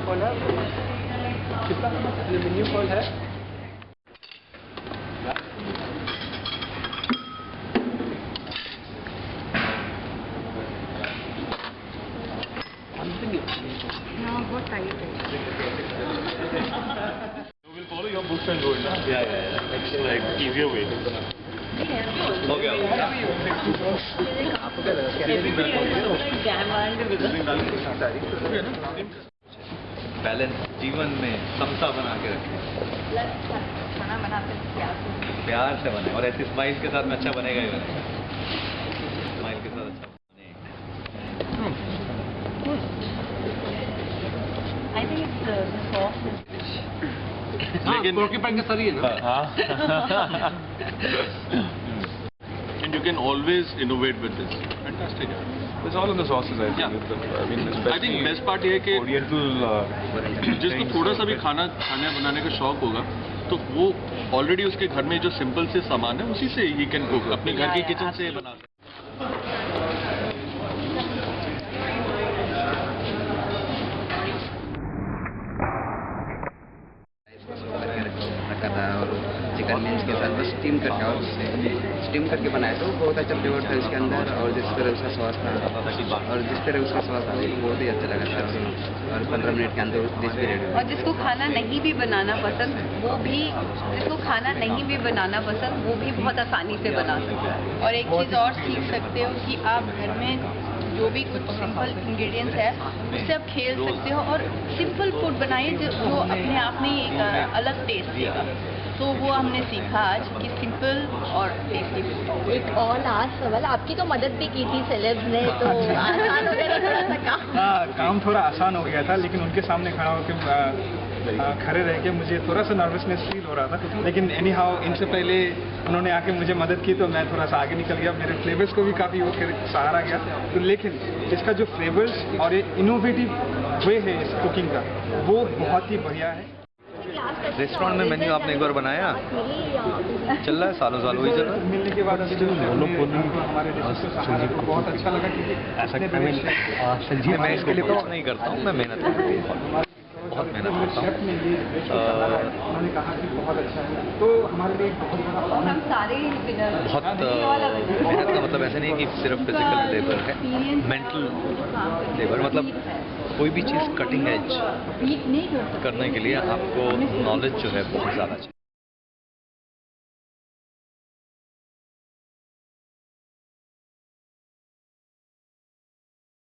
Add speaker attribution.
Speaker 1: Foil है कितना aluminium foil है।
Speaker 2: बहुत टाइट है।
Speaker 3: You will follow your books and do it, huh? Yeah. It's like easier way. Okay.
Speaker 4: Balance जीवन में समता बना के रखें,
Speaker 2: खाना बनाते हैं
Speaker 4: प्यार से बने, और ऐसी स्माइल के साथ में अच्छा बनेगा ही बनेगा। स्माइल के साथ अच्छा बने।
Speaker 2: I think it's the sauce.
Speaker 1: लेकिन पोर्क्यूपाइन का सर ही है ना।
Speaker 3: And you can always innovate with this. Fantastic.
Speaker 5: It's all in the sauces, I think.
Speaker 3: Yeah. I think best part ये है कि
Speaker 5: Oriental.
Speaker 3: जिसको थोड़ा सा भी खाना बनाने का शौक होगा तो वो ऑलरेडी उसके घर में जो सिंपल से सामान है उसी से ही कैन कुक, अपने घर की किचन से बना सकते।
Speaker 6: रखा था और चिकन मिन्स के साथ बस स्टीम करके और स्टीम करके बनाया तो बहुत अच्छा फ्लेवर था इसके अंदर, और जिस तरह उसका स्वाद था और जिस तरह उसका स्वाद था बहुत ही अच्छा लगा था। और 15 मिनट के अंदर डिश भी रेडी।
Speaker 2: और जिसको खाना नहीं भी बनाना पसंद वो भी बहुत आसानी से बना सकता है।
Speaker 7: और एक चीज़ और सीख सकते हो कि आप घर में जो भी कुछ सिंपल इंग्रेडिएंट्स है उससे आप खेल सकते हो और सिंपल फूड बनाइए जो अपने आप में एक अलग टेस्ट देगा। तो वो हमने सीखा आज कि सिंपल और टेस्टी फूड।
Speaker 8: एक और लास्ट सवाल, आपकी तो मदद भी की थी सेलेब्स ने, तो आसान हो गया थोड़ा सा काम?
Speaker 1: काम थोड़ा आसान हो गया था, लेकिन उनके सामने खड़ा होकर खड़े रह के मुझे थोड़ा सा नर्वसनेस फील हो रहा था। लेकिन एनी हाउ इनसे पहले उन्होंने आके मुझे मदद की तो मैं थोड़ा सा आगे निकल गया, मेरे फ्लेवर्स को भी काफ़ी वो सहारा गया। तो लेकिन इसका जो फ्लेवर्स और ये इनोवेटिव वे है इस कुकिंग का वो बहुत ही बढ़िया है।
Speaker 4: रेस्टोरेंट में मेन्यू आपने एक बार बनाया, चल रहा है सालों सालों ही चल रहा है।
Speaker 1: मिलने के बाद हमारे बहुत अच्छा लगा कि
Speaker 4: संजीव, मैं इसके लिए कुछ नहीं करता हूँ, मैं मेहनत करता हूँ, बहुत मेहनत करता हूँ।
Speaker 1: उन्होंने कहा कि बहुत अच्छा है, तो हमारे लिए बहुत बड़ा
Speaker 2: हम सारे
Speaker 4: बहुत मेहनत का मतलब ऐसा नहीं है कि सिर्फ फिजिकल लेबर है, मेंटल लेबर। मतलब कोई भी चीज़ कटिंग एज करने के लिए आपको नॉलेज जो है बहुत ज़्यादा चाहिए।